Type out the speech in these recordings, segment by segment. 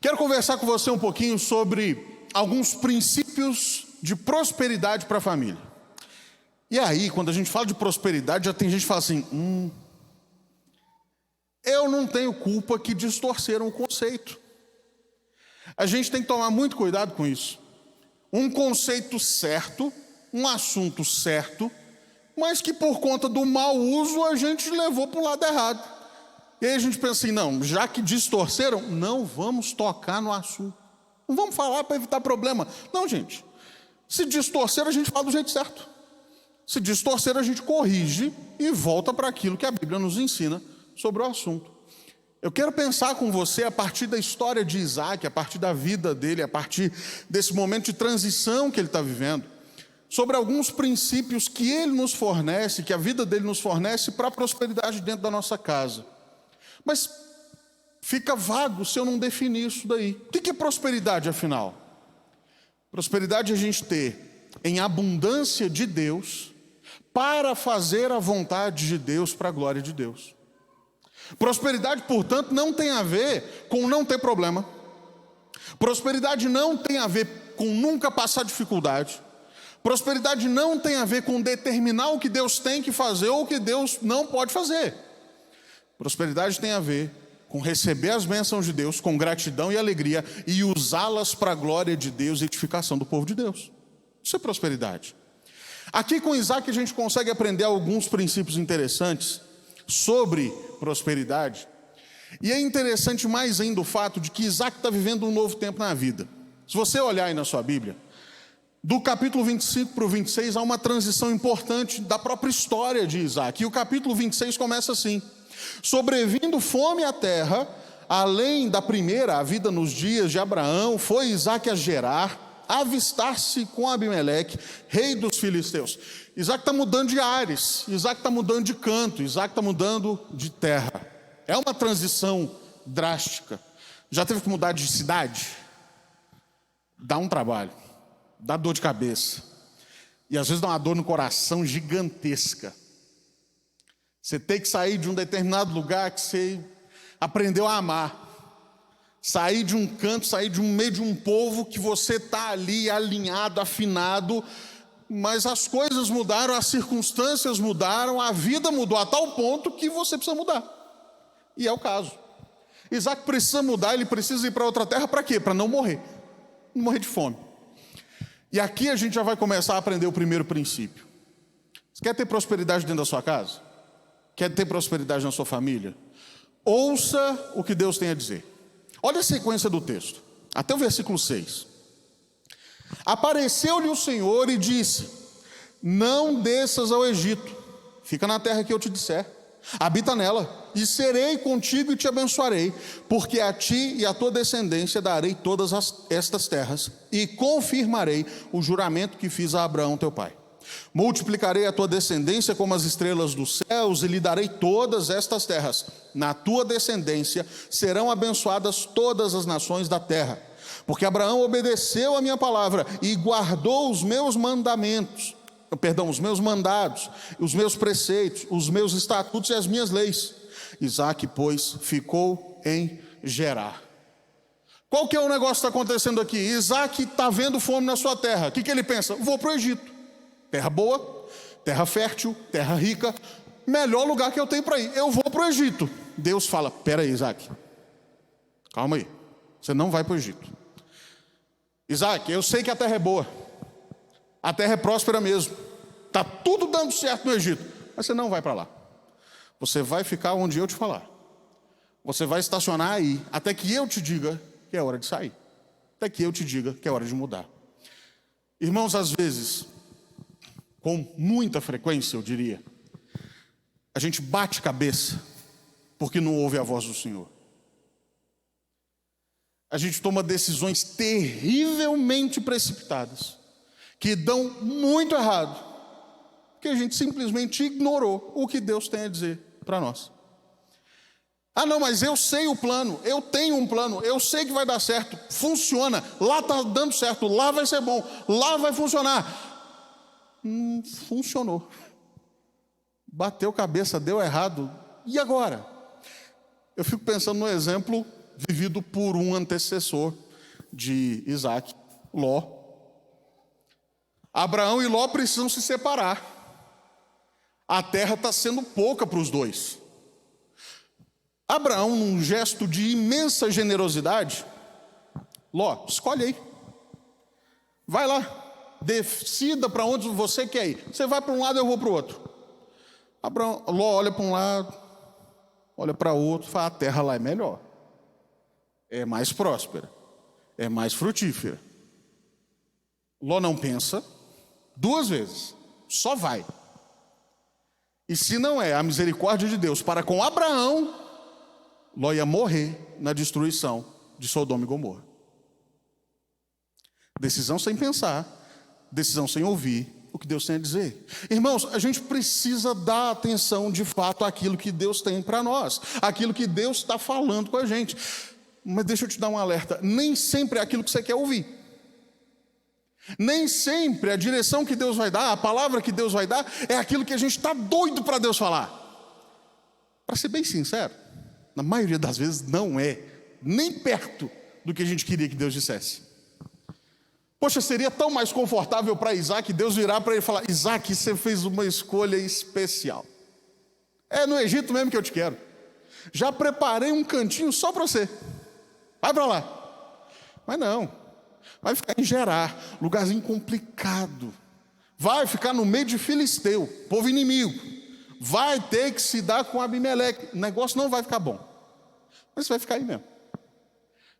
Quero conversar com você um pouquinho sobre alguns princípios de prosperidade para a família. E aí, quando a gente fala de prosperidade, já tem gente que fala assim, eu não tenho culpa que distorceram o conceito. A gente tem que tomar muito cuidado com isso. Um conceito certo, um assunto certo, mas que por conta do mau uso a gente levou para o lado errado. E aí a gente pensa assim, não, já que distorceram, não vamos tocar no assunto. Não vamos falar para evitar problema. Não, gente. Se distorcer, a gente fala do jeito certo. Se distorcer, a gente corrige e volta para aquilo que a Bíblia nos ensina sobre o assunto. Eu quero pensar com você a partir da história de Isaac, a partir da vida dele, a partir desse momento de transição que ele está vivendo, sobre alguns princípios que ele nos fornece, que a vida dele nos fornece para a prosperidade dentro da nossa casa. Mas fica vago se eu não definir isso daí. O que é prosperidade, afinal? Prosperidade é a gente ter em abundância de Deus para fazer a vontade de Deus para a glória de Deus. Prosperidade, portanto, não tem a ver com não ter problema. Prosperidade não tem a ver com nunca passar dificuldade. Prosperidade não tem a ver com determinar o que Deus tem que fazer ou o que Deus não pode fazer. Prosperidade tem a ver com receber as bênçãos de Deus com gratidão e alegria e usá-las para a glória de Deus e edificação do povo de Deus. Isso é prosperidade. Aqui com Isaac a gente consegue aprender alguns princípios interessantes sobre prosperidade. E é interessante mais ainda o fato de que Isaac está vivendo um novo tempo na vida. Se você olhar aí na sua Bíblia, do capítulo 25 para o 26 há uma transição importante da própria história de Isaac. E o capítulo 26 começa assim: sobrevindo fome à terra, além da primeira, a vida nos dias de Abraão, foi Isaac a Gerar, avistar-se com Abimeleque, rei dos filisteus. Isaac está mudando de ares, Isaac está mudando de canto, Isaac está mudando de terra. É uma transição drástica. Já teve que mudar de cidade? Dá um trabalho, dá dor de cabeça. E às vezes dá uma dor no coração gigantesca. Você tem que sair de um determinado lugar que você aprendeu a amar. Sair de um canto, sair de um meio de um povo que você está ali alinhado, afinado, mas as coisas mudaram, as circunstâncias mudaram, a vida mudou a tal ponto que você precisa mudar. E é o caso. Isaac precisa mudar, ele precisa ir para outra terra para quê? Para não morrer de fome. E aqui a gente já vai começar a aprender o primeiro princípio. Você quer ter prosperidade dentro da sua casa? Quer ter prosperidade na sua família? Ouça o que Deus tem a dizer. Olha a sequência do texto, até o versículo 6. Apareceu-lhe o Senhor e disse: não desças ao Egito, fica na terra que eu te disser, habita nela, e serei contigo e te abençoarei, porque a ti e a tua descendência darei todas estas terras, e confirmarei o juramento que fiz a Abraão teu pai. Multiplicarei a tua descendência como as estrelas dos céus, e lhe darei todas estas terras. Na tua descendência serão abençoadas todas as nações da terra, porque Abraão obedeceu a minha palavra e guardou os meus mandamentos, os meus mandados, os meus preceitos, os meus estatutos e as minhas leis. Isaac, pois, ficou em Gerar. Qual que é o negócio que está acontecendo aqui? Isaac está vendo fome na sua terra. O que ele pensa? Vou para o Egito. Terra boa, terra fértil, terra rica, melhor lugar que eu tenho para ir. Eu vou para o Egito. Deus fala: pera aí, Isaac, calma aí, você não vai para o Egito. Isaac, eu sei que a terra é boa, a terra é próspera mesmo, está tudo dando certo no Egito, mas você não vai para lá. Você vai ficar onde eu te falar. Você vai estacionar aí, até que eu te diga que é hora de sair, até que eu te diga que é hora de mudar. Irmãos, às vezes, com muita frequência, eu diria, a gente bate cabeça porque não ouve a voz do Senhor. A gente toma decisões terrivelmente precipitadas, que dão muito errado, porque a gente simplesmente ignorou o que Deus tem a dizer para nós. Ah não, mas eu sei o plano, eu tenho um plano, eu sei que vai dar certo, funciona, lá está dando certo, lá vai ser bom, lá vai funcionar. Funcionou. Bateu cabeça, deu errado. E agora? Eu fico pensando no exemplo vivido por um antecessor de Isaac, Ló. Abraão e Ló precisam se separar. A terra está sendo pouca para os dois. Abraão, num gesto de imensa generosidade, Ló, escolhe aí. Vai lá, decida para onde você quer ir. Você vai para um lado, eu vou para o outro. Ló olha para um lado, olha para o outro, fala, a terra lá é melhor. É mais próspera, é mais frutífera. Ló não pensa 2 vezes, só vai. E se não é a misericórdia de Deus para com Abraão, Ló ia morrer na destruição de Sodoma e Gomorra. Decisão sem pensar, decisão sem ouvir o que Deus tem a dizer. Irmãos, a gente precisa dar atenção de fato àquilo que Deus tem para nós, àquilo que Deus está falando com a gente. Mas deixa eu te dar um alerta, nem sempre é aquilo que você quer ouvir. Nem sempre a direção que Deus vai dar, a palavra que Deus vai dar, é aquilo que a gente está doido para Deus falar. Para ser bem sincero, na maioria das vezes não é nem perto do que a gente queria que Deus dissesse. Poxa, seria tão mais confortável para Isaac, Deus virar para ele e falar, Isaac, você fez uma escolha especial. É no Egito mesmo que eu te quero. Já preparei um cantinho só para você. Vai para lá. Mas não. Vai ficar em Gerar, lugarzinho complicado. Vai ficar no meio de Filisteu, povo inimigo. Vai ter que se dar com Abimeleque. O negócio não vai ficar bom. Mas vai ficar aí mesmo.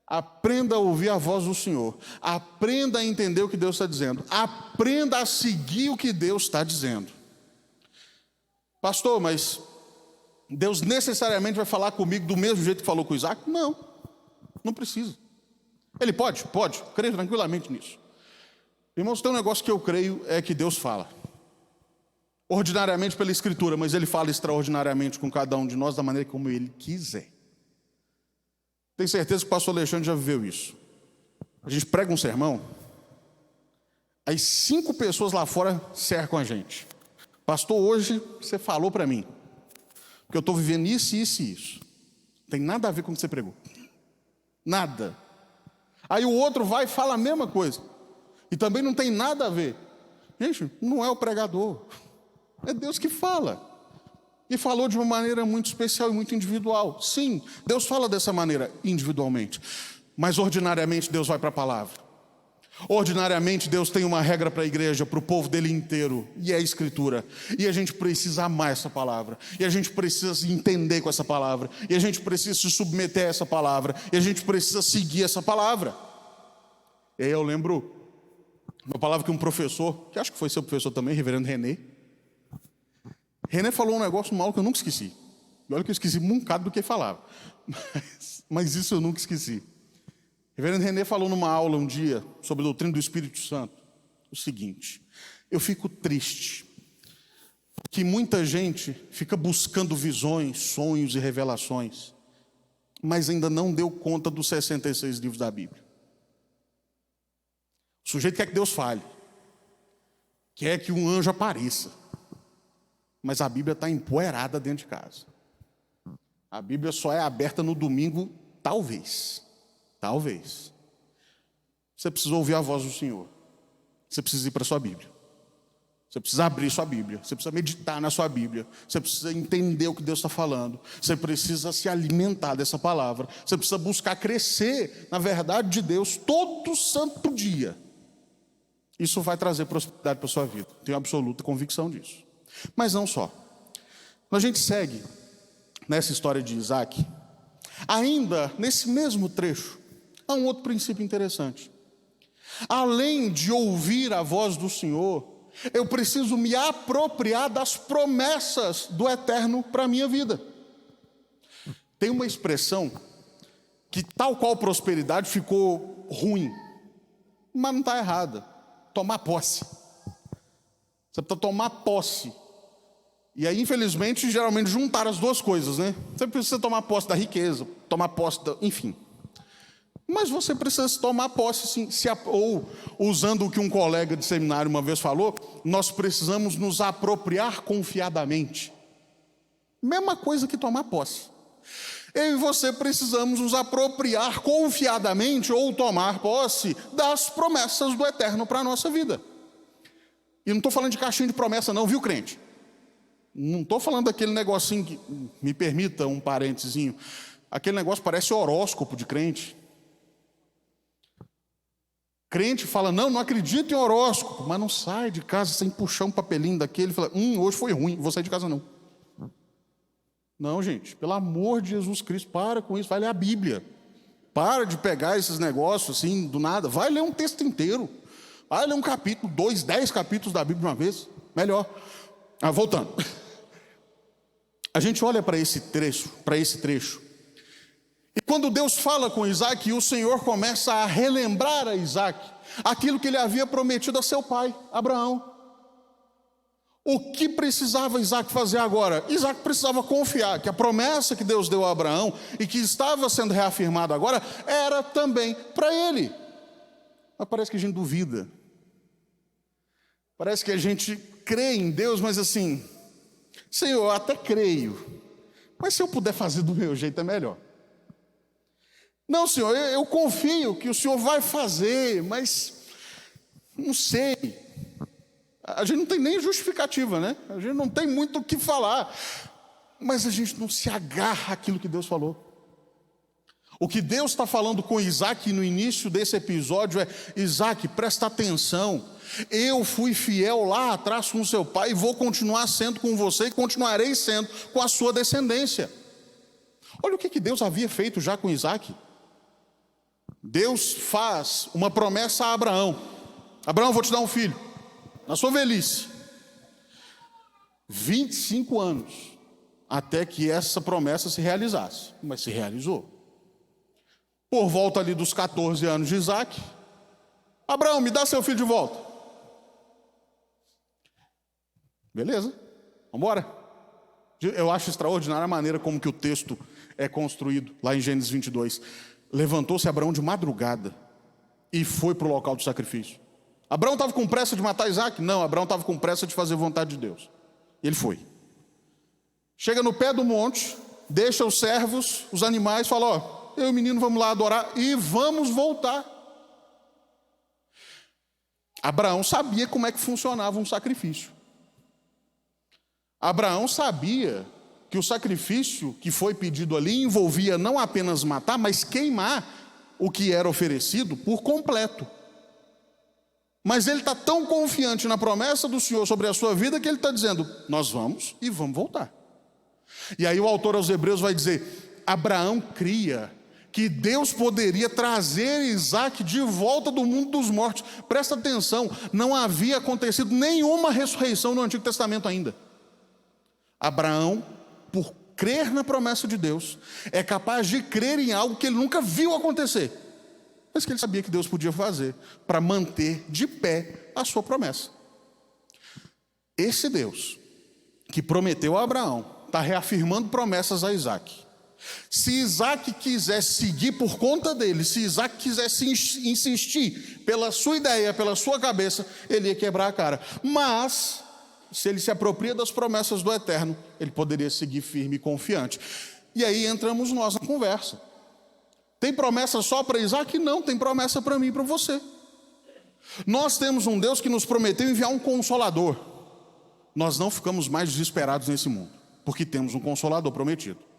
Aprenda a ouvir a voz do Senhor. Aprenda a entender o que Deus está dizendo. Aprenda a seguir o que Deus está dizendo. Pastor, mas Deus necessariamente vai falar comigo do mesmo jeito que falou com Isaac? Não, não precisa. Ele pode, creio tranquilamente nisso. Irmãos, tem um negócio que eu creio é que Deus fala. Ordinariamente pela Escritura, mas Ele fala extraordinariamente com cada um de nós da maneira como Ele quiser. Tenho certeza que o pastor Alexandre já viveu isso. A gente prega um sermão, aí 5 pessoas lá fora cercam a gente. Pastor, hoje você falou para mim, porque eu estou vivendo isso, isso e isso. Não tem nada a ver com o que você pregou. Nada. Aí o outro vai e fala a mesma coisa. E também não tem nada a ver. Gente, não é o pregador. É Deus que fala. E falou de uma maneira muito especial e muito individual. Sim, Deus fala dessa maneira individualmente. Mas ordinariamente Deus vai para a palavra. Ordinariamente Deus tem uma regra para a igreja, para o povo dele inteiro. E é a Escritura. E a gente precisa amar essa palavra. E a gente precisa se entender com essa palavra. E a gente precisa se submeter a essa palavra. E a gente precisa seguir essa palavra. E aí eu lembro uma palavra que um professor, que acho que foi seu professor também, reverendo René falou um negócio mal que eu nunca esqueci. E olha que eu esqueci um bocado do que ele falava. Mas isso eu nunca esqueci. Reverendo René falou numa aula um dia sobre a doutrina do Espírito Santo o seguinte: eu fico triste que muita gente fica buscando visões, sonhos e revelações, mas ainda não deu conta dos 66 livros da Bíblia. O sujeito quer que Deus fale, quer que um anjo apareça, mas a Bíblia está empoeirada dentro de casa. A Bíblia só é aberta no domingo, talvez. Você precisa ouvir a voz do Senhor. Você precisa ir para a sua Bíblia. Você precisa abrir sua Bíblia. Você precisa meditar na sua Bíblia. Você precisa entender o que Deus está falando. Você precisa se alimentar dessa palavra. Você precisa buscar crescer na verdade de Deus todo santo dia. Isso vai trazer prosperidade para a sua vida. Tenho absoluta convicção disso. Mas não só. Quando a gente segue nessa história de Isaac, ainda nesse mesmo trecho, há um outro princípio interessante. Além de ouvir a voz do Senhor, eu preciso me apropriar das promessas do Eterno para a minha vida. Tem uma expressão que, tal qual prosperidade, ficou ruim, mas não está errada. Tomar posse. Você precisa tomar posse. E aí, infelizmente, geralmente juntaram as duas coisas, né? Você precisa tomar posse da riqueza, tomar posse da... enfim. Mas você precisa tomar posse, sim. Ou, usando o que um colega de seminário uma vez falou, nós precisamos nos apropriar confiadamente. Mesma coisa que tomar posse. Eu e você precisamos nos apropriar confiadamente ou tomar posse das promessas do Eterno para a nossa vida. E não estou falando de caixinha de promessa não, viu, crente? Não estou falando daquele negocinho que, me permita um parentezinho, aquele negócio parece horóscopo de crente. Crente fala, não acredito em horóscopo, mas não sai de casa sem puxar um papelinho daquele e fala, hoje foi ruim, vou sair de casa não. Não, gente, pelo amor de Jesus Cristo, para com isso, vai ler a Bíblia. Para de pegar esses negócios assim, do nada, vai ler um texto inteiro. Vai ler um capítulo, 10 capítulos da Bíblia de uma vez, melhor. Voltando. A gente olha para esse trecho, e quando Deus fala com Isaac, o Senhor começa a relembrar a Isaac aquilo que ele havia prometido a seu pai, Abraão. O que precisava Isaac fazer agora? Isaac precisava confiar que a promessa que Deus deu a Abraão e que estava sendo reafirmada agora, era também para ele. Mas parece que a gente duvida. Parece que a gente crê em Deus, mas assim, Senhor, eu até creio, mas se eu puder fazer do meu jeito é melhor. Não, Senhor, eu confio que o Senhor vai fazer, mas não sei. A gente não tem nem justificativa, né? A gente não tem muito o que falar, mas a gente não se agarra àquilo que Deus falou. O que Deus está falando com Isaac no início desse episódio é: Isaac, presta atenção, eu fui fiel lá atrás com seu pai e vou continuar sendo com você e continuarei sendo com a sua descendência. Olha o que Deus havia feito já com Isaac. Deus faz uma promessa a Abraão: Abraão, vou te dar um filho, na sua velhice. 25 anos até que essa promessa se realizasse, mas se realizou. Por volta ali dos 14 anos de Isaac, Abraão, me dá seu filho de volta. Beleza, vamos embora. Eu acho extraordinária a maneira como que o texto é construído, lá em Gênesis 22. Levantou-se Abraão de madrugada e foi para o local do sacrifício. Abraão estava com pressa de matar Isaac? Não, Abraão estava com pressa de fazer a vontade de Deus. E ele foi. Chega no pé do monte, deixa os servos, os animais, fala: ó, eu e o menino vamos lá adorar e vamos voltar. Abraão sabia como é que funcionava um sacrifício. Abraão sabia que o sacrifício que foi pedido ali envolvia não apenas matar, mas queimar o que era oferecido por completo. Mas ele está tão confiante na promessa do Senhor sobre a sua vida que ele está dizendo: nós vamos e vamos voltar. E aí o autor aos Hebreus vai dizer: Abraão cria que Deus poderia trazer Isaac de volta do mundo dos mortos. Presta atenção, não havia acontecido nenhuma ressurreição no Antigo Testamento ainda. Abraão, por crer na promessa de Deus, é capaz de crer em algo que ele nunca viu acontecer, mas que ele sabia que Deus podia fazer para manter de pé a sua promessa. Esse Deus que prometeu a Abraão está reafirmando promessas a Isaac. Se Isaac quisesse seguir por conta dele, se Isaac quisesse insistir pela sua ideia, pela sua cabeça, ele ia quebrar a cara. Mas se ele se apropria das promessas do Eterno, ele poderia seguir firme e confiante. E aí entramos nós na conversa. Tem promessa só para Isaac? Não, tem promessa para mim e para você. Nós temos um Deus que nos prometeu enviar um consolador. Nós não ficamos mais desesperados nesse mundo, porque temos um consolador prometido.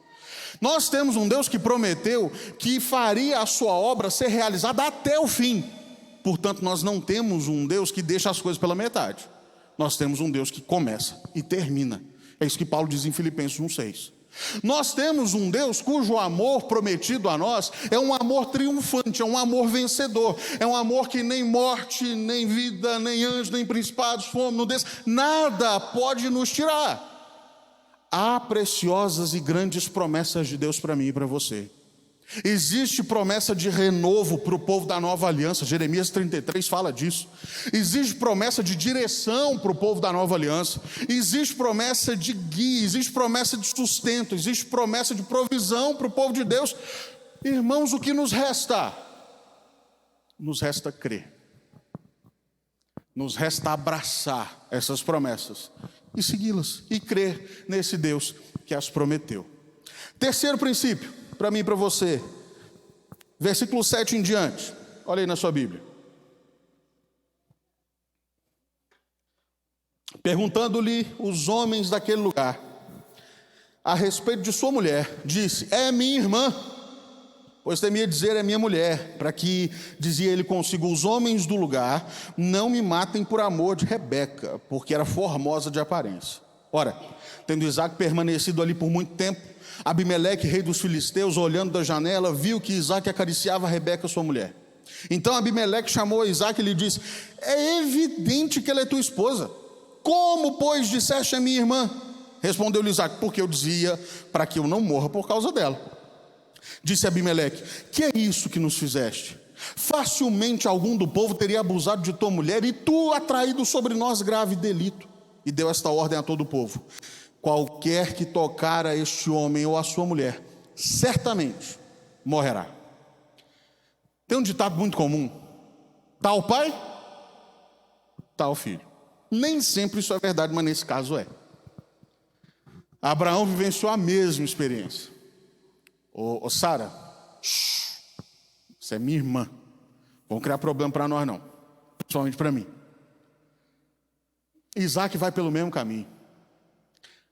Nós temos um Deus que prometeu que faria a sua obra ser realizada até o fim. Portanto, nós não temos um Deus que deixa as coisas pela metade. Nós temos um Deus que começa e termina. É isso que Paulo diz em Filipenses 1,6. Nós temos um Deus cujo amor prometido a nós é um amor triunfante, é um amor vencedor, é um amor que nem morte, nem vida, nem anjos, nem principados, fome, nudez, nada pode nos tirar. Há preciosas e grandes promessas de Deus para mim e para você. Existe promessa de renovo para o povo da nova aliança. Jeremias 33 fala disso. Existe promessa de direção para o povo da nova aliança. Existe promessa de guia, existe promessa de sustento, existe promessa de provisão para o povo de Deus. Irmãos, o que nos resta? Nos resta crer. Nos resta abraçar essas promessas e segui-las, e crer nesse Deus que as prometeu. Terceiro princípio: para mim e para você. Versículo 7 em diante. Olha aí na sua Bíblia. Perguntando-lhe os homens daquele lugar a respeito de sua mulher, disse: é minha irmã, pois temia dizer é minha mulher, para que, dizia ele consigo, os homens do lugar não me matem por amor de Rebeca, porque era formosa de aparência. Ora, tendo Isaque permanecido ali por muito tempo, Abimeleque, rei dos filisteus, olhando da janela, viu que Isaque acariciava Rebeca, sua mulher. Então Abimeleque chamou a Isaque e lhe disse: é evidente que ela é tua esposa. Como, pois, disseste a minha irmã? Respondeu-lhe Isaque: porque eu dizia para que eu não morra por causa dela. Disse Abimeleque: que é isso que nos fizeste? Facilmente algum do povo teria abusado de tua mulher, e tu atraído sobre nós grave delito. E deu esta ordem a todo o povo: qualquer que tocar a este homem ou a sua mulher, certamente morrerá. Tem um ditado muito comum: tal pai, tal filho. Nem sempre isso é verdade, mas nesse caso é. Abraão vivenciou a mesma experiência. Ô Sara, você é minha irmã, vão criar problema para nós não, principalmente para mim. Isaque vai pelo mesmo caminho.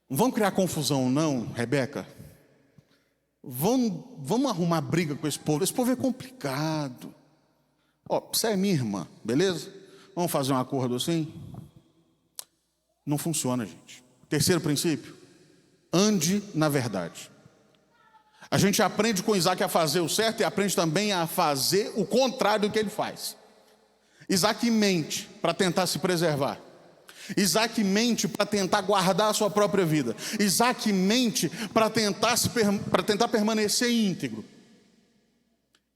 Não vão criar confusão não, Rebeca. Vamos arrumar briga com esse povo é complicado. Você é minha irmã, beleza? Vamos fazer um acordo assim? Não funciona, gente. Terceiro princípio: ande na verdade. A gente aprende com Isaque a fazer o certo e aprende também a fazer o contrário do que ele faz. Isaque mente para tentar se preservar. Isaque mente para tentar guardar a sua própria vida. Isaque mente para tentar permanecer íntegro.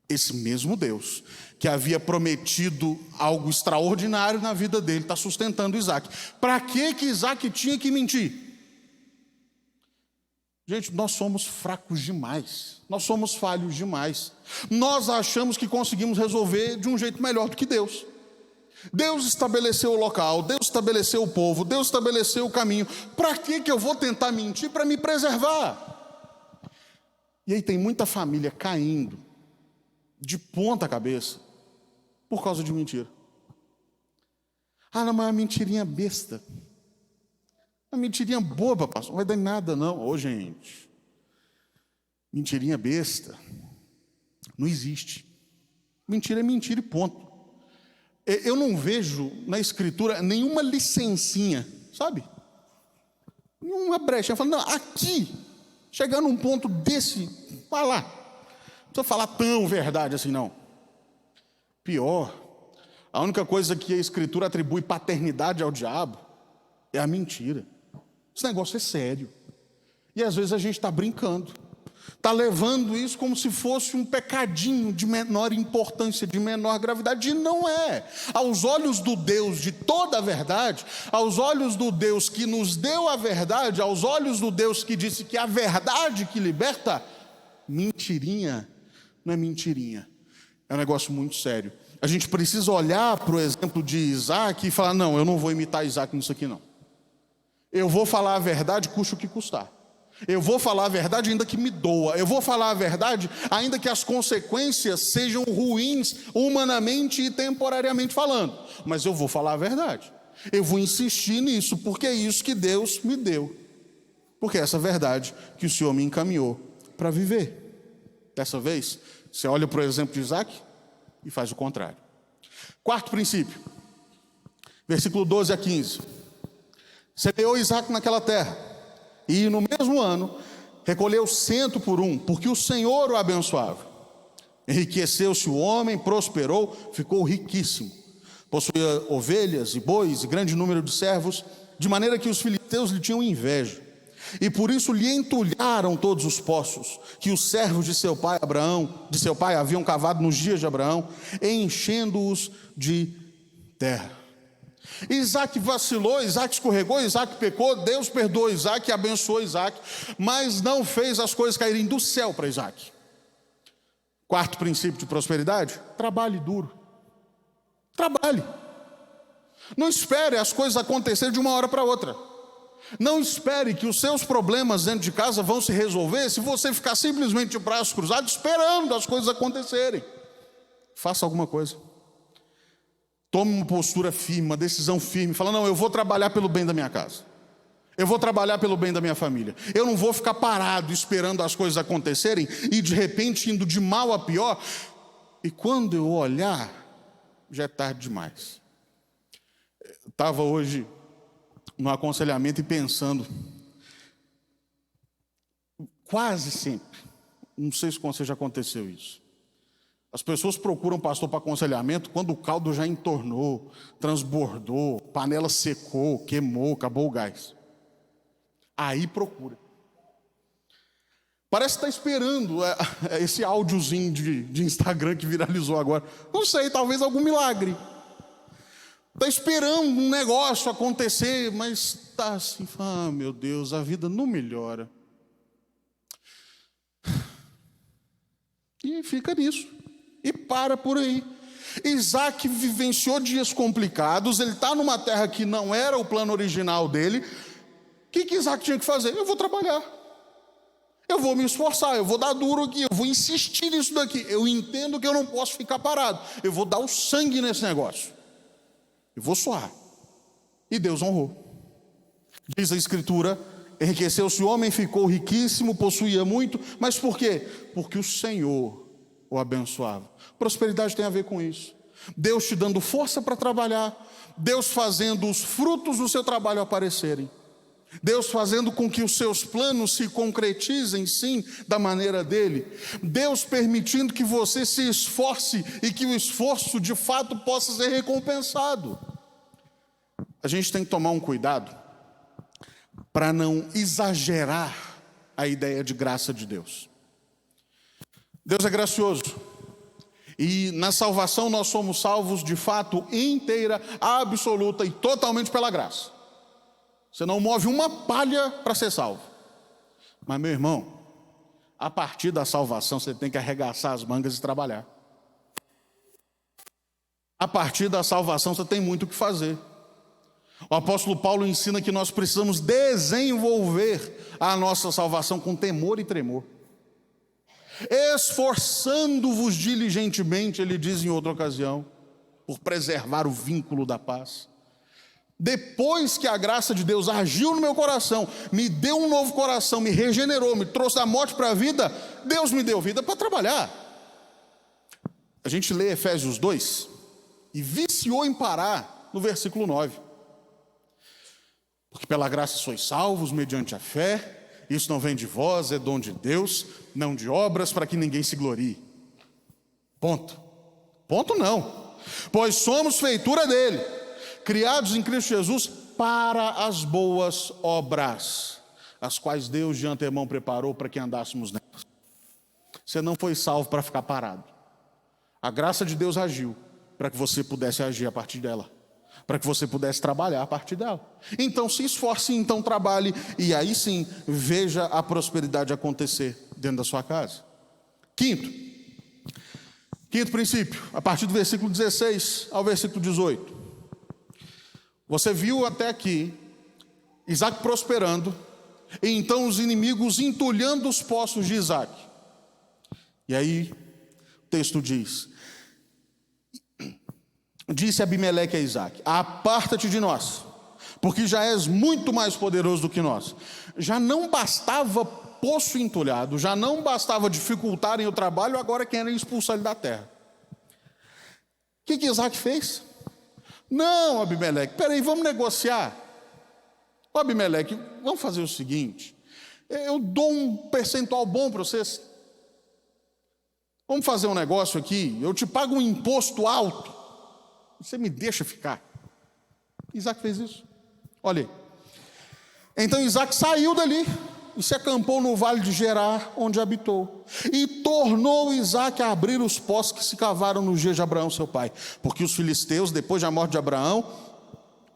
Esse mesmo Deus que havia prometido algo extraordinário na vida dele está sustentando Isaque. Para que Isaque tinha que mentir? Gente, nós somos fracos demais, nós somos falhos demais. Nós achamos que conseguimos resolver de um jeito melhor do que Deus. Deus estabeleceu o local, Deus estabeleceu o povo, Deus estabeleceu o caminho. Para que eu vou tentar mentir para me preservar? E aí tem muita família caindo de ponta cabeça por causa de mentira. Não, mas uma mentirinha besta. Uma mentirinha boba, pastor, não vai dar em nada não. Gente, mentirinha besta não existe. Mentira é mentira e ponto. Eu não vejo na escritura nenhuma licencinha, sabe? Nenhuma brecha. Eu falo, não, aqui, chegar num ponto desse, vai lá. Não precisa falar tão verdade assim, não. Pior, a única coisa que a escritura atribui paternidade ao diabo é a mentira. Esse negócio é sério. E às vezes a gente está brincando. Está levando isso como se fosse um pecadinho de menor importância, de menor gravidade. E não é. Aos olhos do Deus de toda a verdade, aos olhos do Deus que nos deu a verdade, aos olhos do Deus que disse que a verdade que liberta, mentirinha não é mentirinha. É um negócio muito sério. A gente precisa olhar para o exemplo de Isaque e falar: não, eu não vou imitar Isaque nisso aqui não. Eu vou falar a verdade, custe o que custar. Eu vou falar a verdade ainda que me doa. Eu vou falar a verdade ainda que as consequências sejam ruins humanamente e temporariamente falando. Mas eu vou falar a verdade. Eu vou insistir nisso, porque é isso que Deus me deu. Porque é essa verdade que o Senhor me encaminhou para viver. Dessa vez, você olha para o exemplo de Isaque e faz o contrário. Quarto princípio, versículo 12 a 15. Semeou Isaque naquela terra, e no mesmo ano recolheu 100 por um, porque o Senhor o abençoava. Enriqueceu-se o homem, prosperou, ficou riquíssimo. Possuía ovelhas e bois e grande número de servos, de maneira que os filisteus lhe tinham inveja. E por isso lhe entulharam todos os poços que os servos de seu pai Abraão, de seu pai, haviam cavado nos dias de Abraão, enchendo-os de terra. Isaque vacilou, Isaque escorregou, Isaque pecou, Deus perdoou Isaque e abençoou Isaque, mas não fez as coisas caírem do céu para Isaque. Quarto princípio de prosperidade: trabalhe duro. Trabalhe. Não espere as coisas acontecerem de uma hora para outra. Não espere que os seus problemas dentro de casa vão se resolver se você ficar simplesmente de braços cruzados esperando as coisas acontecerem. Faça alguma coisa. Tome uma postura firme, uma decisão firme. Fala, não, eu vou trabalhar pelo bem da minha casa. Eu vou trabalhar pelo bem da minha família. Eu não vou ficar parado esperando as coisas acontecerem e de repente indo de mal a pior. E quando eu olhar, já é tarde demais. Estava hoje no aconselhamento e pensando, quase sempre, não sei se com você já aconteceu isso, as pessoas procuram pastor para aconselhamento quando o caldo já entornou, transbordou, panela secou, queimou, acabou o gás. Aí procura. Parece que está esperando esse áudiozinho de Instagram que viralizou agora. Não sei, talvez algum milagre. Está esperando um negócio acontecer, mas está assim, meu Deus, a vida não melhora. E fica nisso. E para por aí. Isaac vivenciou dias complicados, ele está numa terra que não era o plano original dele. O que Isaac tinha que fazer? Eu vou trabalhar. Eu vou me esforçar, eu vou dar duro aqui, eu vou insistir nisso daqui. Eu entendo que eu não posso ficar parado. Eu vou dar o sangue nesse negócio. Eu vou suar. E Deus honrou. Diz a Escritura, enriqueceu-se o homem, ficou riquíssimo, possuía muito. Mas por quê? Porque o Senhor o abençoava. Prosperidade tem a ver com isso. Deus te dando força para trabalhar. Deus fazendo os frutos do seu trabalho aparecerem. Deus fazendo com que os seus planos se concretizem, sim, da maneira dele. Deus permitindo que você se esforce e que o esforço, de fato, possa ser recompensado. A gente tem que tomar um cuidado para não exagerar a ideia de graça de Deus. Deus é gracioso. E na salvação nós somos salvos, de fato, inteira, absoluta e totalmente pela graça. Você não move uma palha para ser salvo. Mas, meu irmão, a partir da salvação você tem que arregaçar as mangas e trabalhar. A partir da salvação você tem muito o que fazer. O apóstolo Paulo ensina que nós precisamos desenvolver a nossa salvação com temor e tremor. Esforçando-vos diligentemente, ele diz em outra ocasião, por preservar o vínculo da paz. Depois que a graça de Deus agiu no meu coração, me deu um novo coração, me regenerou, me trouxe da morte para a vida, Deus me deu vida para trabalhar. A gente lê Efésios 2 e viciou em parar no versículo 9. Porque pela graça sois salvos mediante a fé, isso não vem de vós, é dom de Deus, não de obras para que ninguém se glorie. Ponto. Ponto não. Pois somos feitura dele, criados em Cristo Jesus para as boas obras, as quais Deus de antemão preparou para que andássemos nelas. Você não foi salvo para ficar parado. A graça de Deus agiu para que você pudesse agir a partir dela, para que você pudesse trabalhar a partir dela. Então se esforce, então trabalhe, e aí sim veja a prosperidade acontecer dentro da sua casa. Quinto princípio, a partir do versículo 16 ao versículo 18. Você viu até aqui Isaac prosperando, e então os inimigos entulhando os poços de Isaac. E aí o texto diz: disse Abimeleque a Isaac: aparta-te de nós, porque já és muito mais poderoso do que nós. Já não bastava poço entulhado, já não bastava dificultarem o trabalho, agora querem expulsar ele da terra. O que Isaac fez? Não, Abimeleque, peraí, vamos negociar. Ô Abimeleque, vamos fazer o seguinte, eu dou um percentual bom para vocês. Vamos fazer um negócio aqui, eu te pago um imposto alto, você me deixa ficar. Isaac fez isso. Olha aí. Então Isaac saiu dali e se acampou no vale de Gerar, onde habitou. E tornou Isaac a abrir os poços que se cavaram nos dias de Abraão, seu pai. Porque os filisteus, depois da morte de Abraão,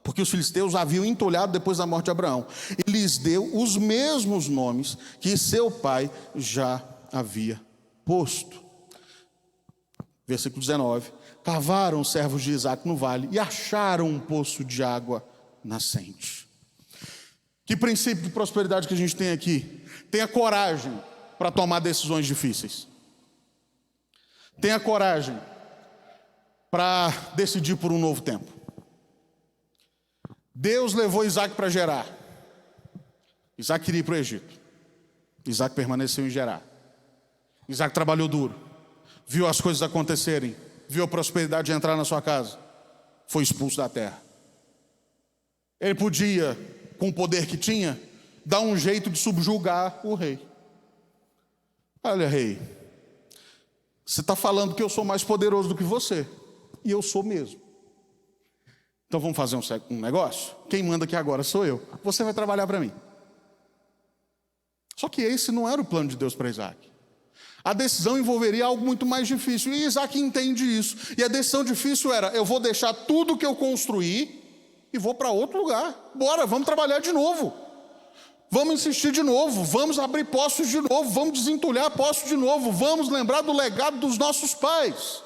porque os filisteus haviam entulhado depois da morte de Abraão. E lhes deu os mesmos nomes que seu pai já havia posto. Versículo 19. Cavaram os servos de Isaac no vale e acharam um poço de água nascente. Que princípio de prosperidade que a gente tem aqui? Tenha coragem para tomar decisões difíceis. Tenha coragem para decidir por um novo tempo. Deus levou Isaac para Gerar. Isaac queria ir para o Egito. Isaac permaneceu em Gerar. Isaac trabalhou duro. Viu as coisas acontecerem. Viu a prosperidade entrar na sua casa. Foi expulso da terra. Ele podia, com o poder que tinha, dar um jeito de subjugar o rei. Olha, rei, você está falando que eu sou mais poderoso do que você. E eu sou mesmo. Então vamos fazer um negócio? Quem manda aqui agora sou eu. Você vai trabalhar para mim. Só que esse não era o plano de Deus para Isaac. A decisão envolveria algo muito mais difícil. E Isaac entende isso. E a decisão difícil era: eu vou deixar tudo que eu construí e vou para outro lugar. Bora, vamos trabalhar de novo. Vamos insistir de novo. Vamos abrir poços de novo. Vamos desentulhar poços de novo. Vamos lembrar do legado dos nossos pais.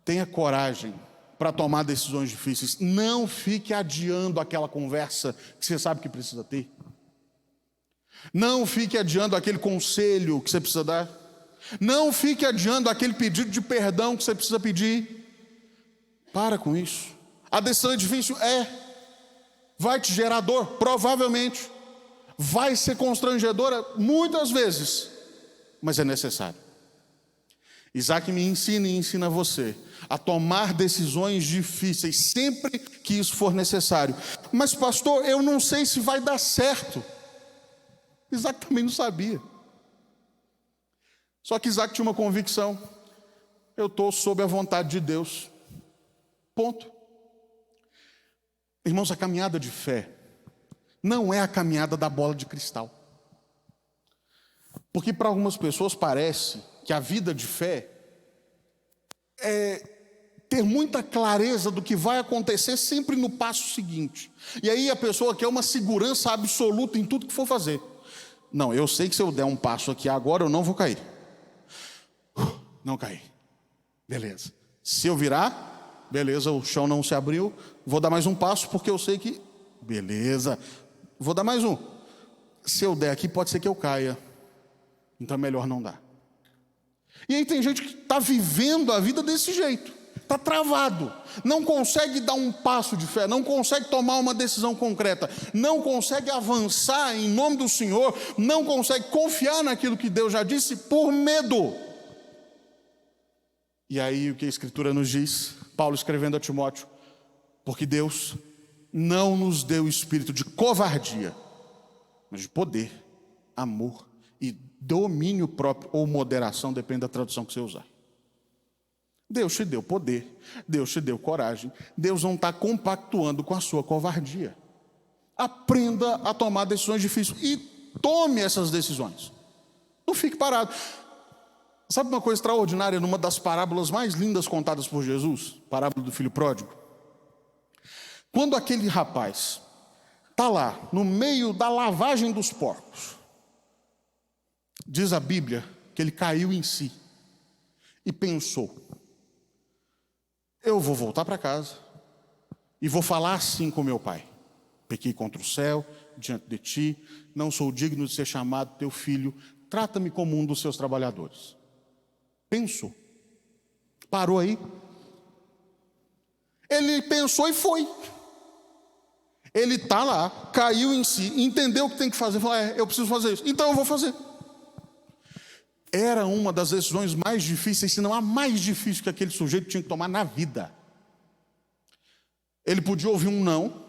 Tenha coragem para tomar decisões difíceis. Não fique adiando aquela conversa que você sabe que precisa ter. Não fique adiando aquele conselho que você precisa dar. Não fique adiando aquele pedido de perdão que você precisa pedir. Para com isso. A decisão é difícil? Vai te gerar dor? Provavelmente. Vai ser constrangedora? Muitas vezes. Mas é necessário. Isaac me ensina e ensina você a tomar decisões difíceis sempre que isso for necessário. Mas pastor, eu não sei se vai dar certo. Isaac também não sabia. Só que Isaac tinha uma convicção: eu estou sob a vontade de Deus. Ponto. Irmãos, a caminhada de fé não é a caminhada da bola de cristal. Porque para algumas pessoas parece que a vida de fé é ter muita clareza do que vai acontecer sempre no passo seguinte. E aí a pessoa quer uma segurança absoluta em tudo que for fazer. Não, eu sei que se eu der um passo aqui agora, eu não vou cair. Não caí. Beleza. Se eu virar, beleza, o chão não se abriu, vou dar mais um passo porque eu sei que... Beleza. Vou dar mais um. Se eu der aqui, pode ser que eu caia. Então é melhor não dar. E aí tem gente que está vivendo a vida desse jeito. Está travado, não consegue dar um passo de fé, não consegue tomar uma decisão concreta, não consegue avançar em nome do Senhor, não consegue confiar naquilo que Deus já disse por medo. E aí o que a Escritura nos diz, Paulo escrevendo a Timóteo: porque Deus não nos deu espírito de covardia, mas de poder, amor e domínio próprio, ou moderação, depende da tradução que você usar. Deus te deu poder, Deus te deu coragem, Deus não está compactuando com a sua covardia. Aprenda a tomar decisões difíceis e tome essas decisões. Não fique parado. Sabe uma coisa extraordinária numa das parábolas mais lindas contadas por Jesus? Parábola do filho pródigo. Quando aquele rapaz está lá, no meio da lavagem dos porcos, diz a Bíblia que ele caiu em si e pensou: eu vou voltar para casa e vou falar assim com meu pai: pequei contra o céu, diante de ti, não sou digno de ser chamado teu filho, trata-me como um dos seus trabalhadores. Pensou. Parou aí. Ele pensou e foi. Ele está lá, caiu em si, entendeu o que tem que fazer, falou: eu preciso fazer isso, então eu vou fazer. Era uma das decisões mais difíceis, se não a mais difícil que aquele sujeito tinha que tomar na vida. Ele podia ouvir um não,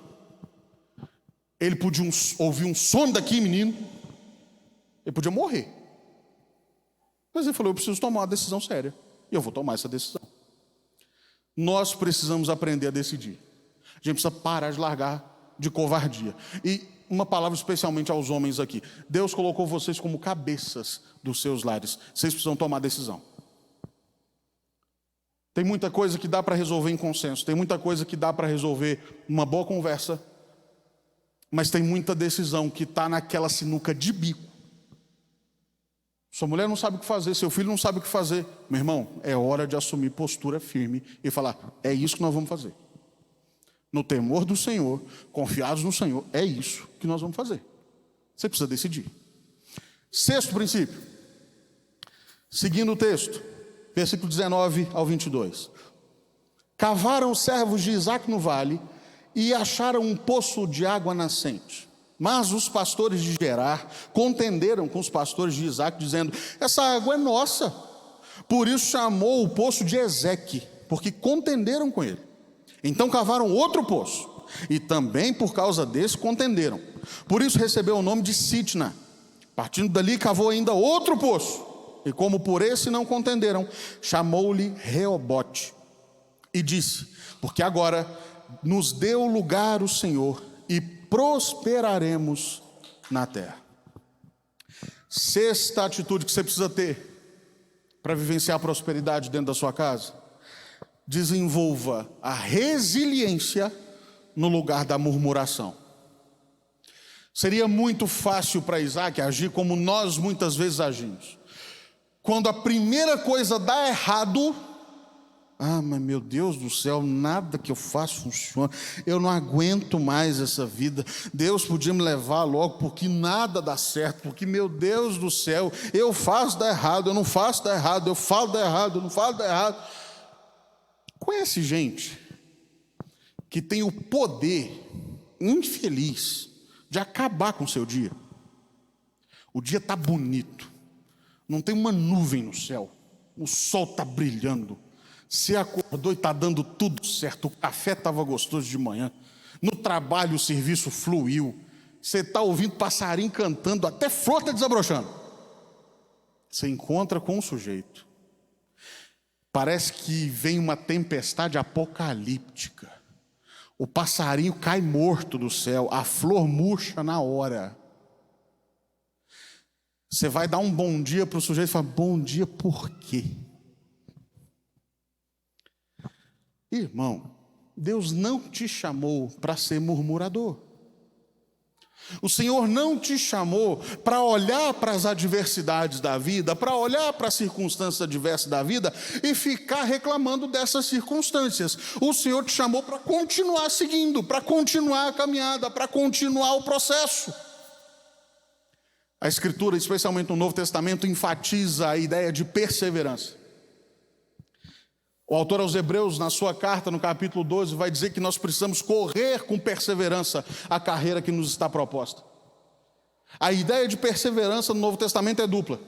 ele podia ouvir um some daqui, menino, ele podia morrer. Mas ele falou: eu preciso tomar uma decisão séria, e eu vou tomar essa decisão. Nós precisamos aprender a decidir. A gente precisa parar de largar de covardia. E uma palavra especialmente aos homens aqui: Deus colocou vocês como cabeças dos seus lares. Vocês precisam tomar decisão. Tem muita coisa que dá para resolver em consenso, tem muita coisa que dá para resolver uma boa conversa, mas tem muita decisão que está naquela sinuca de bico. Sua mulher não sabe o que fazer, seu filho não sabe o que fazer. Meu irmão, é hora de assumir postura firme e falar: é isso que nós vamos fazer. no temor do Senhor, confiados no Senhor. É isso que nós vamos fazer. Você precisa decidir. Sexto princípio, seguindo o texto, versículo 19 ao 22. Cavaram os servos de Isaque no vale e acharam um poço de água nascente. Mas os pastores de Gerar contenderam com os pastores de Isaque, dizendo: essa água é nossa. Por isso chamou o poço de Ezeque, porque contenderam com ele. Então cavaram outro poço, e também por causa desse contenderam. Por isso recebeu o nome de Sitna. Partindo dali, cavou ainda outro poço, e como por esse não contenderam, chamou-lhe Reobote. E disse: porque agora nos deu lugar o Senhor, e prosperaremos na terra. Sexta atitude que você precisa ter para vivenciar a prosperidade dentro da sua casa: desenvolva a resiliência no lugar da murmuração. Seria muito fácil para Isaque agir como nós muitas vezes agimos. Quando a primeira coisa dá errado, mas meu Deus do céu, nada que eu faço funciona, eu não aguento mais essa vida, Deus podia me levar logo, porque nada dá certo, porque meu Deus do céu, eu faço dar errado, eu não faço dar errado, eu falo dar errado, eu não falo dar errado. Conhece gente que tem o poder infeliz de acabar com o seu dia? O dia está bonito, não tem uma nuvem no céu, o sol está brilhando, você acordou e está dando tudo certo, o café estava gostoso de manhã, no trabalho o serviço fluiu, você está ouvindo passarinho cantando, até flor está desabrochando. Você encontra com um sujeito, parece que vem uma tempestade apocalíptica, o passarinho cai morto do céu, a flor murcha na hora. Você vai dar um bom dia para o sujeito e fala: bom dia por quê? Irmão, Deus não te chamou para ser murmurador. O Senhor não te chamou para olhar para as adversidades da vida, para olhar para as circunstâncias adversas da vida e ficar reclamando dessas circunstâncias. O Senhor te chamou para continuar seguindo, para continuar a caminhada, para continuar o processo. A Escritura, especialmente no Novo Testamento, enfatiza a ideia de perseverança. O autor aos Hebreus, na sua carta, no capítulo 12, vai dizer que nós precisamos correr com perseverança a carreira que nos está proposta. A ideia de perseverança no Novo Testamento é dupla.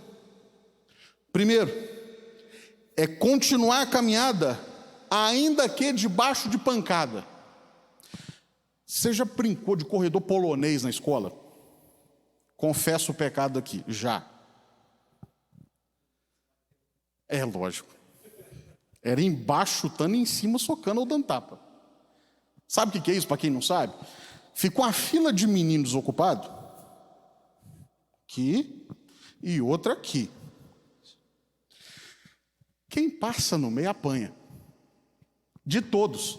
Primeiro, é continuar a caminhada, ainda que debaixo de pancada. Você já brincou de corredor polonês na escola? Confesso o pecado aqui, já. É lógico. Era embaixo chutando e em cima socando ou dando tapa. Sabe o que é isso, para quem não sabe? Ficou uma fila de meninos ocupados, aqui e outra aqui. Quem passa no meio apanha. De todos.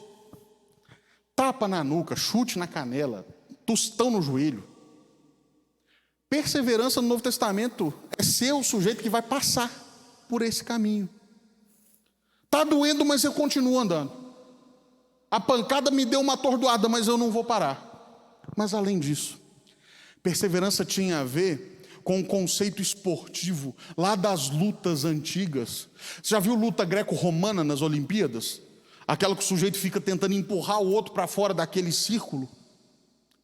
Tapa na nuca, chute na canela, tostão no joelho. Perseverança no Novo Testamento é ser o sujeito que vai passar por esse caminho. Está doendo, mas eu continuo andando. A pancada me deu uma atordoada, mas eu não vou parar. Mas além disso, perseverança tinha a ver com o conceito esportivo lá das lutas antigas. Você já viu luta greco-romana nas Olimpíadas? Aquela que o sujeito fica tentando empurrar o outro para fora daquele círculo.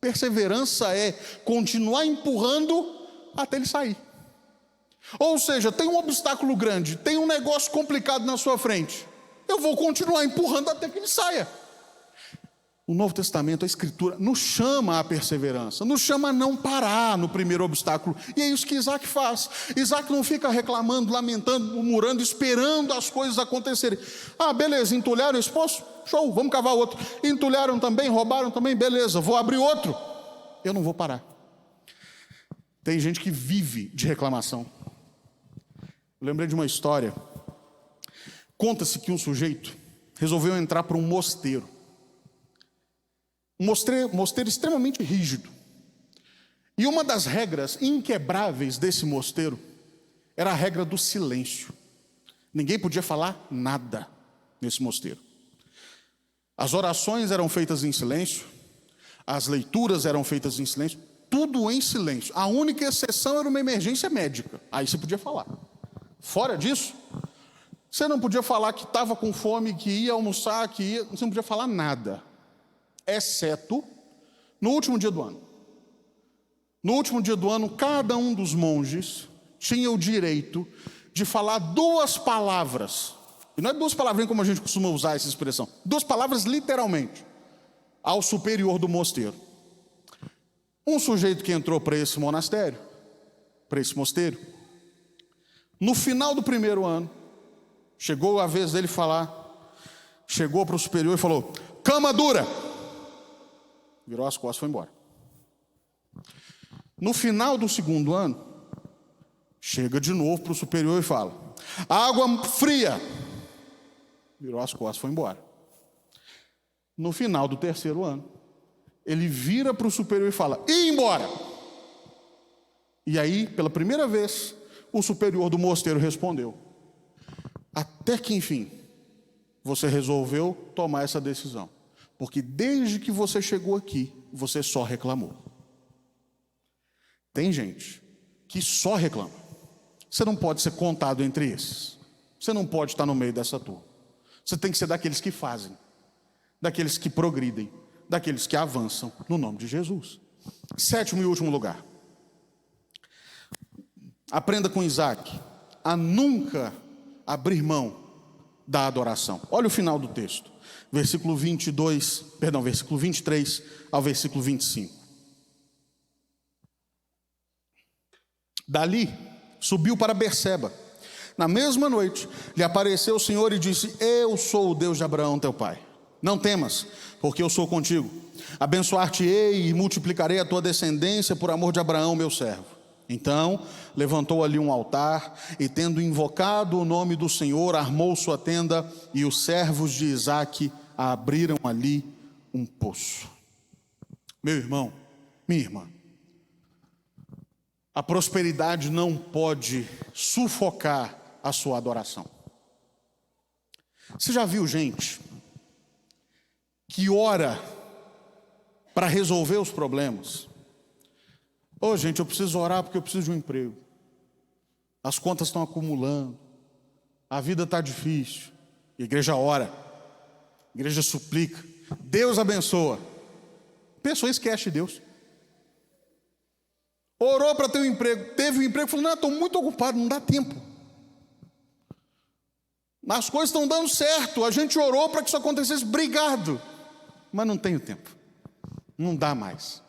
Perseverança é continuar empurrando até ele sair. Ou seja, tem um obstáculo grande, tem um negócio complicado na sua frente, eu vou continuar empurrando até que ele saia. O Novo Testamento, a Escritura, nos chama à perseverança, nos chama a não parar no primeiro obstáculo. E é isso que Isaque faz. Isaque não fica reclamando, lamentando, murmurando, esperando as coisas acontecerem. Beleza, entulharam esse poço? Show, vamos cavar outro. Entulharam também, roubaram também? Beleza, vou abrir outro. Eu não vou parar. Tem gente que vive de reclamação. Eu lembrei de uma história. Conta-se que um sujeito resolveu entrar para um mosteiro. Um mosteiro extremamente rígido. E uma das regras inquebráveis desse mosteiro era a regra do silêncio. Ninguém podia falar nada nesse mosteiro. As orações eram feitas em silêncio, as leituras eram feitas em silêncio, tudo em silêncio. A única exceção era uma emergência médica. Aí você podia falar. Fora disso, você não podia falar que estava com fome, que ia almoçar, você não podia falar nada. Exceto no último dia do ano. No último dia do ano, cada um dos monges tinha o direito de falar 2 palavras. E não é 2 palavrinhas como a gente costuma usar essa expressão. 2 palavras literalmente. Ao superior do mosteiro. Um sujeito que entrou para esse monastério, para esse mosteiro, no final do primeiro ano, chegou a vez dele falar, chegou para o superior e falou: cama dura! Virou as costas e foi embora. No final do segundo ano, chega de novo para o superior e fala: água fria! Virou as costas e foi embora. No final do terceiro ano, ele vira para o superior e fala: e embora! E aí, pela primeira vez, o superior do mosteiro respondeu: até que enfim, você resolveu tomar essa decisão. Porque desde que você chegou aqui, você só reclamou. Tem gente que só reclama. Você não pode ser contado entre esses. Você não pode estar no meio dessa turma. Você tem que ser daqueles que fazem, daqueles que progridem, daqueles que avançam no nome de Jesus. 7º e último lugar. Aprenda com Isaac a nunca abrir mão da adoração. Olha o final do texto. Versículo 23 ao versículo 25. Dali subiu para Berseba. Na mesma noite lhe apareceu o Senhor e disse: eu sou o Deus de Abraão teu pai. Não temas, porque eu sou contigo. Abençoar-te-ei e multiplicarei a tua descendência por amor de Abraão meu servo. Então levantou ali um altar e, tendo invocado o nome do Senhor, armou sua tenda, e os servos de Isaque abriram ali um poço. Meu irmão, minha irmã, a prosperidade não pode sufocar a sua adoração. Você já viu gente que ora para resolver os problemas? Gente, eu preciso orar porque eu preciso de um emprego. As contas estão acumulando. A vida está difícil. A igreja ora. A igreja suplica. Deus abençoa. A pessoa esquece de Deus. Orou para ter um emprego. Teve um emprego. Falou: não, estou muito ocupado, não dá tempo. As coisas estão dando certo. A gente orou para que isso acontecesse. Obrigado. Mas não tenho tempo. Não dá mais.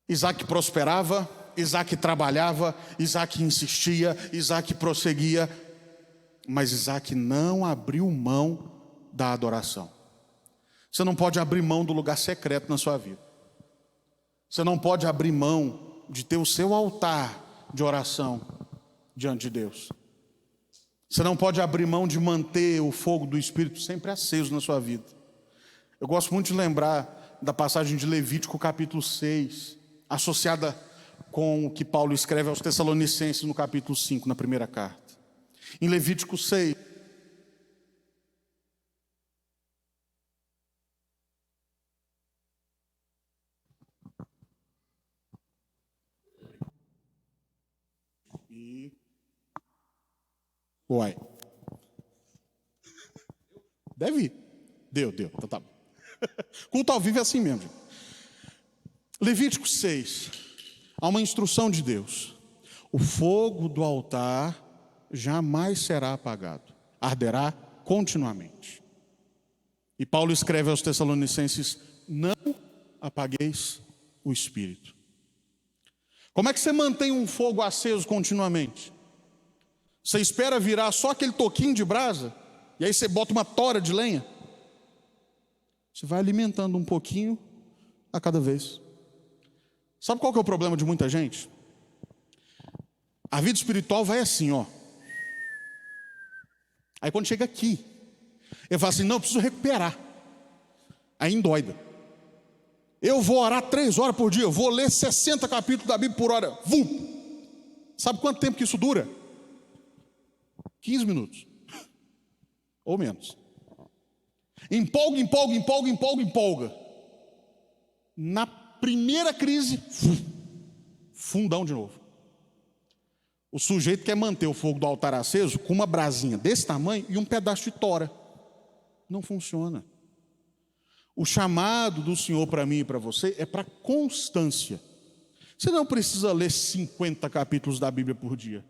Isaac prosperava, Isaac trabalhava, Isaac insistia, Isaac prosseguia, mas Isaac não abriu mão da adoração. Você não pode abrir mão do lugar secreto na sua vida. Você não pode abrir mão de ter o seu altar de oração diante de Deus. Você não pode abrir mão de manter o fogo do Espírito sempre aceso na sua vida. Eu gosto muito de lembrar da passagem de Levítico capítulo 6, associada com o que Paulo escreve aos Tessalonicenses no capítulo 5, na primeira carta. Em Levítico 6, deve ir. Deu, então tá bom. Culto ao vivo é assim mesmo, gente. Levítico 6, há uma instrução de Deus: o fogo do altar jamais será apagado, arderá continuamente. E Paulo escreve aos Tessalonicenses: não apagueis o espírito. Como é que você mantém um fogo aceso continuamente? Você espera virar só aquele toquinho de brasa, e aí você bota uma tora de lenha? Você vai alimentando um pouquinho a cada vez. Sabe qual que é o problema de muita gente? A vida espiritual vai assim, ó. Aí quando chega aqui, eu falo assim: não, eu preciso recuperar. Aí endoida. Eu vou orar 3 horas por dia, eu vou ler 60 capítulos da Bíblia por hora. Sabe quanto tempo que isso dura? 15 minutos. Ou menos. Empolga, empolga, empolga, empolga, empolga. Na primeira crise, fundão de novo. O sujeito quer manter o fogo do altar aceso com uma brasinha desse tamanho e um pedaço de tora. Não funciona. O chamado do Senhor para mim e para você é para constância. Você não precisa ler 50 capítulos da Bíblia por dia,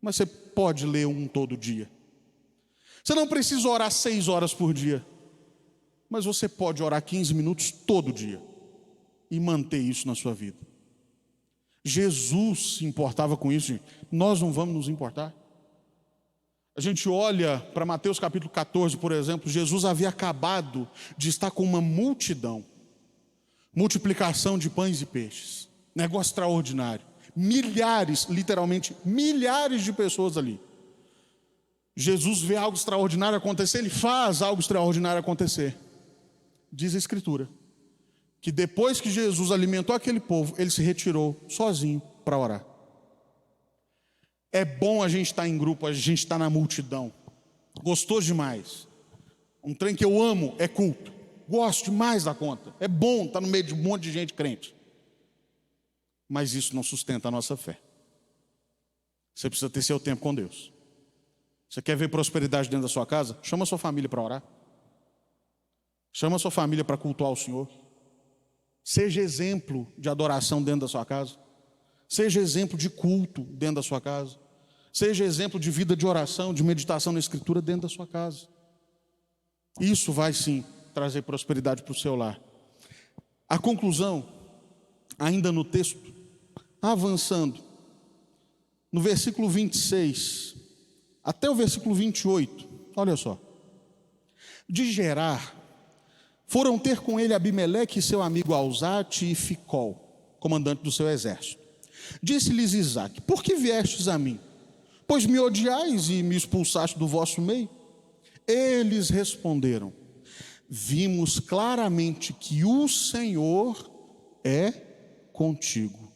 mas você pode ler um todo dia. Você não precisa orar 6 horas por dia, mas você pode orar 15 minutos todo dia e manter isso na sua vida. Jesus se importava com isso, gente. Nós não vamos nos importar. A gente olha para Mateus capítulo 14, por exemplo. Jesus havia acabado de estar com uma multidão, multiplicação de pães e peixes, negócio extraordinário, milhares, literalmente milhares de pessoas ali. Jesus vê algo extraordinário acontecer, ele faz algo extraordinário acontecer. Diz a Escritura que depois que Jesus alimentou aquele povo, ele se retirou sozinho para orar. É bom a gente estar em grupo, a gente estar na multidão. Gostoso demais. Um trem que eu amo é culto. Gosto demais da conta. É bom estar no meio de um monte de gente crente. Mas isso não sustenta a nossa fé. Você precisa ter seu tempo com Deus. Você quer ver prosperidade dentro da sua casa? Chama a sua família para orar. Chama a sua família para cultuar o Senhor. Seja exemplo de adoração dentro da sua casa. Seja exemplo de culto dentro da sua casa. Seja exemplo de vida de oração, de meditação na Escritura dentro da sua casa. Isso vai sim trazer prosperidade para o seu lar. A conclusão, ainda no texto, avançando, no versículo 26 até o versículo 28, olha só. De Gerar foram ter com ele Abimeleque e seu amigo Alzate e Ficol, comandante do seu exército. Disse-lhes Isaque: por que viestes a mim? Pois me odiais e me expulsaste do vosso meio? Eles responderam: vimos claramente que o Senhor é contigo.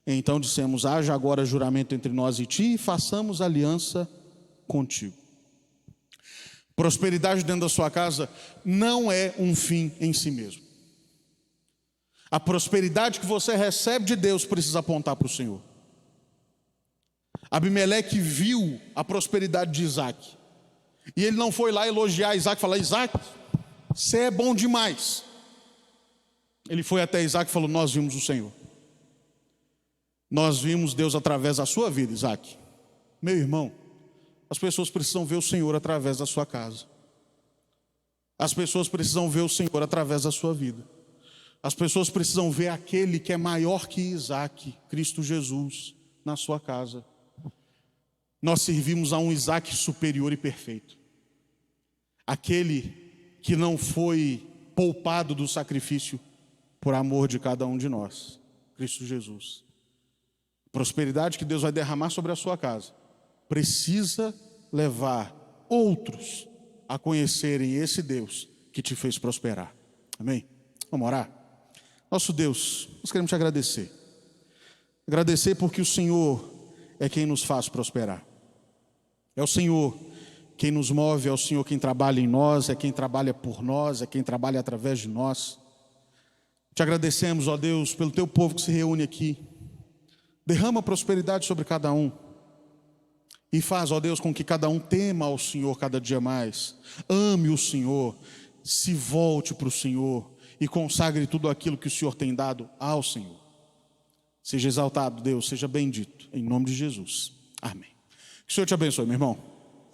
Então dissemos: haja agora juramento entre nós e ti, e façamos aliança contigo. Prosperidade dentro da sua casa não é um fim em si mesmo. A prosperidade que você recebe de Deus precisa apontar para o Senhor. Abimeleque viu a prosperidade de Isaque, e ele não foi lá elogiar Isaque e falar: Isaque, você é bom demais. Ele foi até Isaque e falou: nós vimos o Senhor. Nós vimos Deus através da sua vida, Isaque. Meu irmão, as pessoas precisam ver o Senhor através da sua casa. As pessoas precisam ver o Senhor através da sua vida. As pessoas precisam ver aquele que é maior que Isaque, Cristo Jesus, na sua casa. Nós servimos a um Isaque superior e perfeito. Aquele que não foi poupado do sacrifício por amor de cada um de nós, Cristo Jesus. Prosperidade que Deus vai derramar sobre a sua casa precisa levar outros a conhecerem esse Deus que te fez prosperar. Amém? Vamos orar? Nosso Deus, nós queremos te agradecer. Agradecer porque o Senhor é quem nos faz prosperar. É o Senhor quem nos move, é o Senhor quem trabalha em nós, é quem trabalha por nós, é quem trabalha através de nós. Te agradecemos, ó Deus, pelo teu povo que se reúne aqui. Derrama prosperidade sobre cada um. E faz, ó Deus, com que cada um tema ao Senhor cada dia mais. Ame o Senhor, se volte para o Senhor e consagre tudo aquilo que o Senhor tem dado ao Senhor. Seja exaltado, Deus, seja bendito, em nome de Jesus. Amém. Que o Senhor te abençoe, meu irmão.